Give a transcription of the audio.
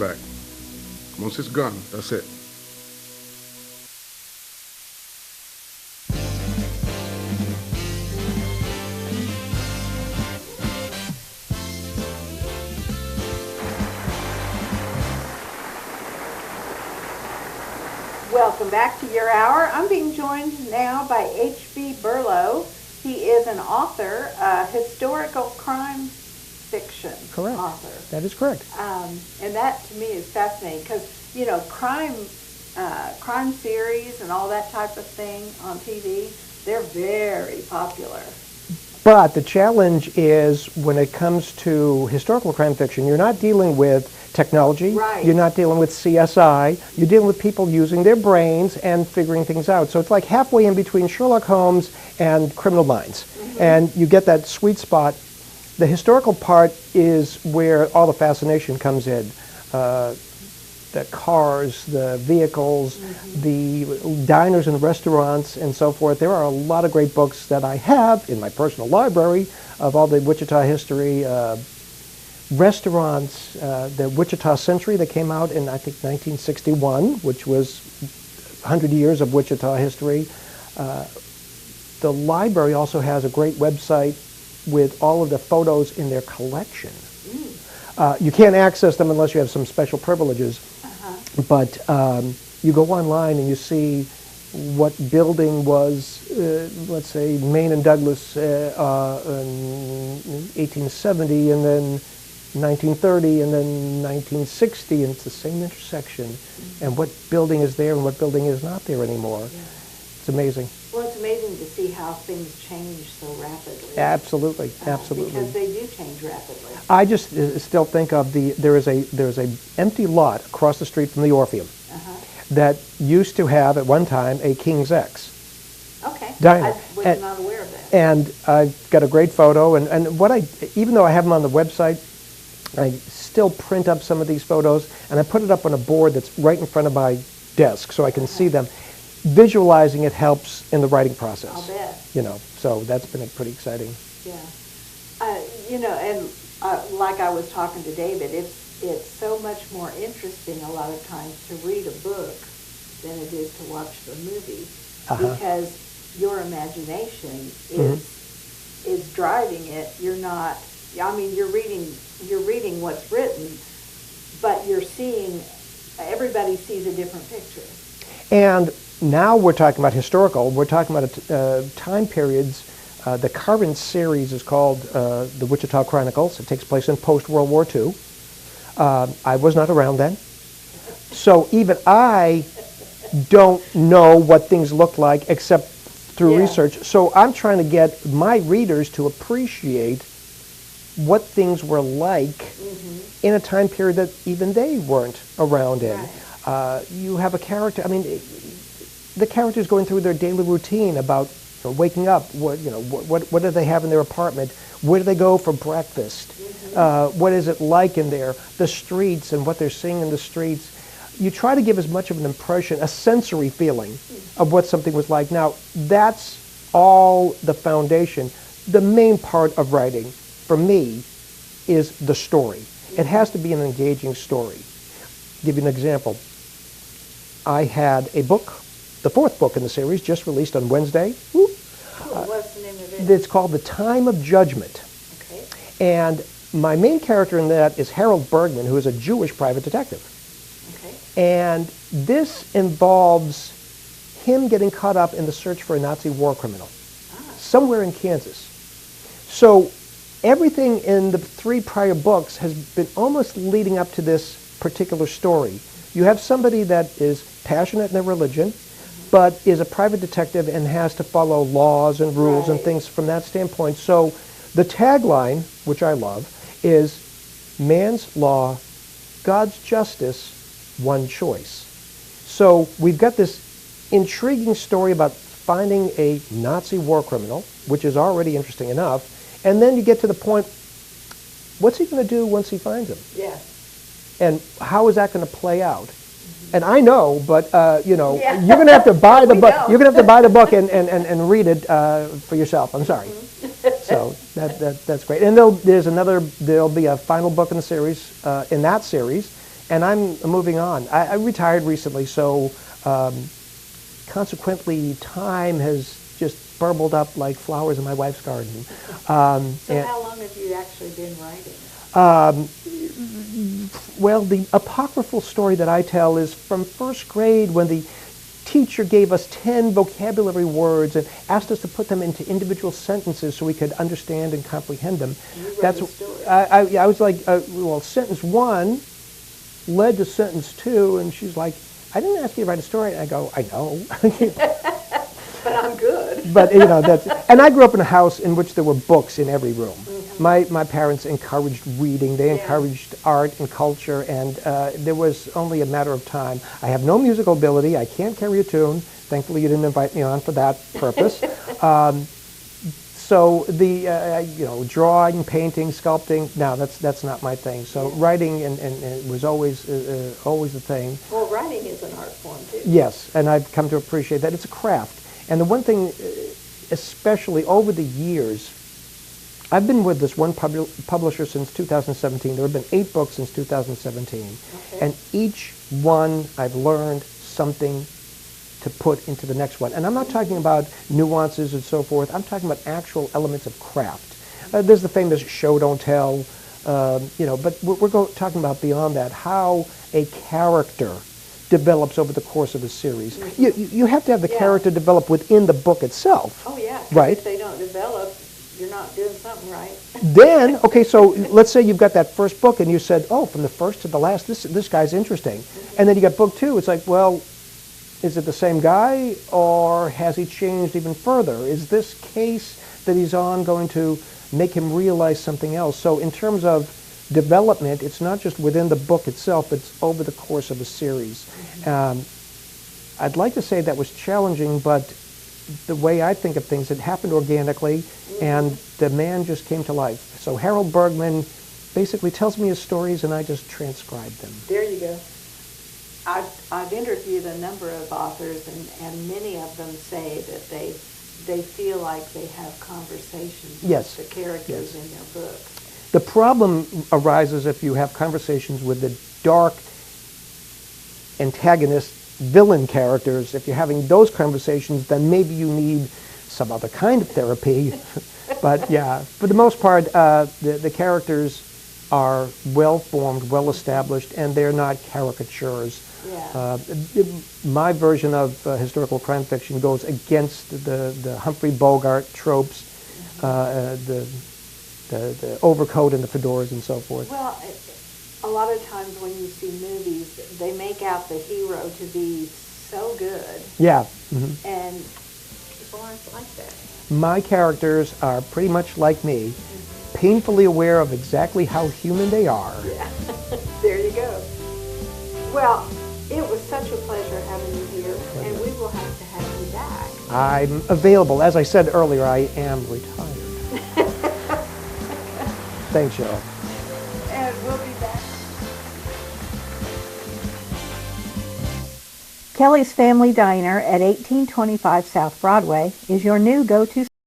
back. Once it's gone, that's it. Welcome back to Your Hour. I'm being joined now by H.B. Burlow. He is an author, historical crime fiction Correct. author. That is correct. And that to me is fascinating because, you know, crime series and all that type of thing on TV, they're very popular. But the challenge is when it comes to historical crime fiction, you're not dealing with technology. Right. You're not dealing with CSI. You're dealing with people using their brains and figuring things out. So it's like halfway in between Sherlock Holmes and Criminal Minds. Mm-hmm. And you get that sweet spot. The historical part is where all the fascination comes in. The cars, the vehicles, mm-hmm. the diners and restaurants and so forth. There are a lot of great books that I have in my personal library of all the Wichita history, restaurants, the Wichita Century that came out in, I think, 1961, which was 100 years of Wichita history. The library also has a great website with all of the photos in their collection. You can't access them unless you have some special privileges. But you go online and you see what building was, let's say, Main and Douglas in 1870, and then 1930, and then 1960, and it's the same intersection. Mm-hmm. And what building is there and what building is not there anymore. Yeah. It's amazing. Well, it's amazing to see how things change so rapidly. Absolutely, absolutely. Because they do change rapidly. I just still think of there is a empty lot across the street from the Orpheum that used to have at one time a King's X. Okay. Diner. I was not aware of that. And I've got a great photo, and even though I have them on the website, I still print up some of these photos, and I put it up on a board that's right in front of my desk so I can see them. Visualizing it helps in the writing process. I'll bet. You know, so that's been pretty exciting. Yeah. You know, and like I was talking to David, it's so much more interesting a lot of times to read a book than it is to watch the movie because your imagination is driving it. You're not. I mean, you're reading what's written, but you're seeing. Everybody sees a different picture. And now we're talking about historical. We're talking about time periods. The current series is called the Wichita Chronicles. It takes place in post-World War II. I was not around then. So even I don't know what things look like except through research. So I'm trying to get my readers to appreciate what things were like in a time period that even they weren't around in. Right. You have a character, I mean, the characters going through their daily routine about waking up, what do they have in their apartment, where do they go for breakfast, what is it like in there, the streets and what they're seeing in the streets. You try to give as much of an impression, a sensory feeling of what something was like. Now, that's all the foundation. The main part of writing, for me, is the story. It has to be an engaging story. I'll give you an example. I had a book, the fourth book in the series, just released on Wednesday. What's the name of it? It's called The Time of Judgment. Okay. And my main character in that is Harold Bergman, who is a Jewish private detective. Okay. And this involves him getting caught up in the search for a Nazi war criminal somewhere in Kansas. So everything in the three prior books has been almost leading up to this particular story. You have somebody that is passionate in their religion, but is a private detective and has to follow laws and rules and things from that standpoint. So the tagline, which I love, is man's law, God's justice, one choice. So we've got this intriguing story about finding a Nazi war criminal, which is already interesting enough, and then you get to the point, what's he going to do once he finds him? Yeah. And how is that going to play out? And I know, but you're going to have to buy the book. You're going to have to buy the book and read it for yourself. I'm sorry. So that's great. And there'll be a final book in the series, in that series, and I'm moving on. I retired recently, so consequently, time has just burbled up like flowers in my wife's garden. So how long have you actually been writing? Well, the apocryphal story that I tell is from first grade when the teacher gave us 10 vocabulary words and asked us to put them into individual sentences so we could understand and comprehend them. That's the story. I was like, well, sentence 1 led to sentence 2, and she's like, I didn't ask you to write a story. And I go, I know. But I'm good. But, that's, and I grew up in a house in which there were books in every room. Mm-hmm. My parents encouraged reading. They encouraged art and culture, and there was only a matter of time. I have no musical ability. I can't carry a tune. Thankfully, you didn't invite me on for that purpose. So the drawing, painting, sculpting, no, that's not my thing. So writing and it was always a thing. Well, writing is an art form too. Yes, and I've come to appreciate that. It's a craft. And the one thing, especially over the years, I've been with this one publisher since 2017. There have been 8 books since 2017. Okay. And each one I've learned something to put into the next one. And I'm not talking about nuances and so forth. I'm talking about actual elements of craft. There's the famous show, don't tell, but we're talking about beyond that, how a character develops over the course of a series. Mm-hmm. You have to have the character develop within the book itself. Oh, yeah. Right? If they don't develop, you're not doing something right. Then, okay, so let's say you've got that first book and you said, oh, from the first to the last, this guy's interesting. Mm-hmm. And then you got book 2. It's like, well, is it the same guy or has he changed even further? Is this case that he's on going to make him realize something else? So in terms of development, it's not just within the book itself, it's over the course of a series. Mm-hmm. I'd like to say that was challenging, but the way I think of things, it happened organically, and the man just came to life. So Harold Bergman basically tells me his stories, and I just transcribe them. There you go. I've interviewed a number of authors, and many of them say that they feel like they have conversations with the characters in their book. The problem arises if you have conversations with the dark antagonist villain characters. If you're having those conversations, then maybe you need some other kind of therapy. But yeah, for the most part, the characters are well-formed, well-established, and they're not caricatures. Yeah. My version of historical crime fiction goes against the Humphrey Bogart tropes, the overcoat and the fedoras and so forth. Well, a lot of times when you see movies, they make out the hero to be so good. Yeah. Mm-hmm. And people aren't like that. My characters are pretty much like me, painfully aware of exactly how human they are. Yeah. There you go. Well, it was such a pleasure having you here, and we will have to have you back. I'm available. As I said earlier, I am retired. Thanks, Sheryl. And we'll be back. Kelly's Family Diner at 1825 South Broadway is your new go-to